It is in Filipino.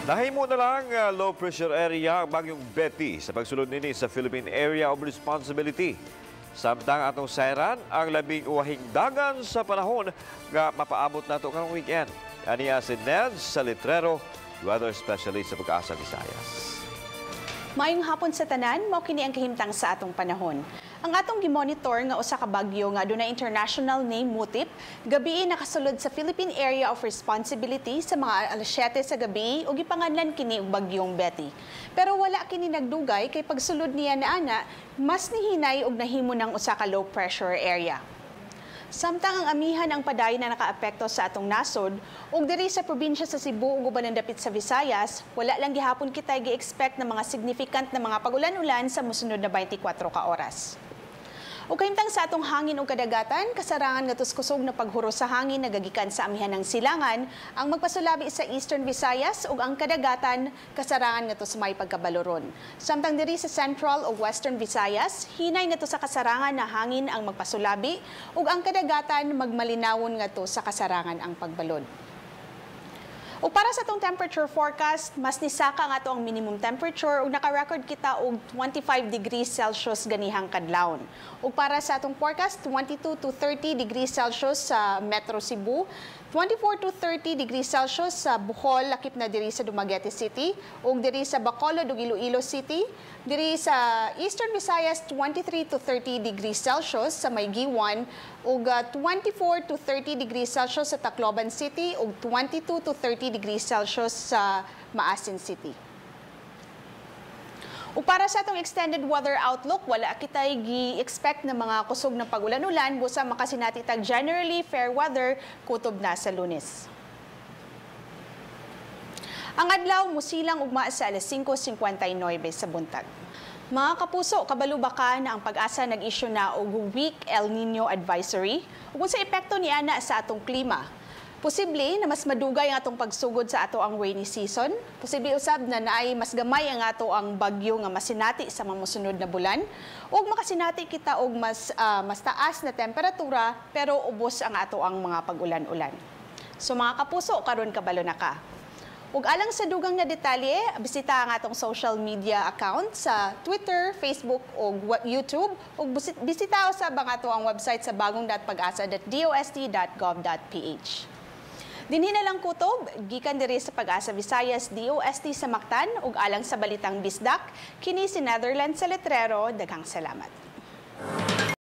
Nahimo na lang low pressure area ang bagyong Betty sa pagsulod nini sa Philippine Area of Responsibility. Samtang atong sayran ang labing uwahing dagan sa panahon nga mapaabot nato karong weekend. Aniya si Ned Salitrero, weather specialist sa Pag-asa Visayas. Mayong hapon sa tanan, mao kini ang kahimtang sa atong panahon. Ang atong gimonitor nga usa ka bagyo nga adunay international name Mutip, gabi nakasulod sa Philippine Area of Responsibility sa mga alas 7 sa gabi ug gipanganlan kini og bagyong Betty. Pero wala kini nagdugay kay pagsulod niya na ana, mas nihinay og nahimo ng usa ka low pressure area. Samtang ang amihan ang padayon na nakaapekto sa atong nasod, ug diri sa probinsya sa Cebu ug uban dapit sa Visayas, wala lang gihapon kita gi-expect na mga significant na mga pagulan-ulan sa mosunod na 24 ka oras. Ug kahimtang sa atong hangin ug kadagatan, kasarangan nga kusog na paghuro sa hangin nagagikan sa amihan ng silangan ang magpasulabi sa Eastern Visayas ug ang kadagatan kasarangan nga sa may pagkabaloron. Samtang diri sa Central ug Western Visayas, hinay nga sa kasarangan na hangin ang magpasulabi ug ang kadagatan magmalinawon nga sa kasarangan ang pagbalod. O para sa itong temperature forecast, mas nisaka nga ito ang minimum temperature ug naka-record kita og 25 degrees Celsius ganihang kadlawon. O para sa itong forecast, 22 to 30 degrees Celsius sa Metro Cebu, 24 to 30 degrees Celsius sa Bohol, lakip na diri sa Dumaguete City, ug diri sa Bacolod ug Iloilo City, diri sa Eastern Visayas 23 to 30 degrees Celsius sa Maygiwan, ug 24 to 30 degrees Celsius sa Tacloban City ug 22 to 30 degrees Celsius sa Maasin City. O para sa atong extended weather outlook, wala kitay gi-expect na mga kusog na pagulan-ulan busa makasinati tag generally fair weather kutob na sa Lunes. Ang adlaw musilang ugma sa alas 5:59 sa buntag. Mga kapuso, kabalo ba ka na ang Pag-asa nag-issue na og weak El Nino advisory ug sa epekto ni ana sa atong klima? Posible na mas madugay ang atong pagsugod sa ato ang rainy season. Posible usab na naay mas gamay ang ato ang bagyo nga masinati sa mga mosunod na bulan. Ug makasinati kita og mas taas na temperatura pero ubos ang ato ang mga pag-ulan-ulan. So mga kapuso, karon kabalo na ka. Ug alang sa dugang na detalye, bisita ang atong social media account sa Twitter, Facebook ug YouTube ug bisita sa bang ato ang website sa bagong.pagasa.dost.gov.ph. Dinhi na lang kutob, gikan diri sa Pag-asa Visayas DOST sa Mactan ug alang sa Balitang Bisdak, kini si Netherlands Salitrero, daghang salamat.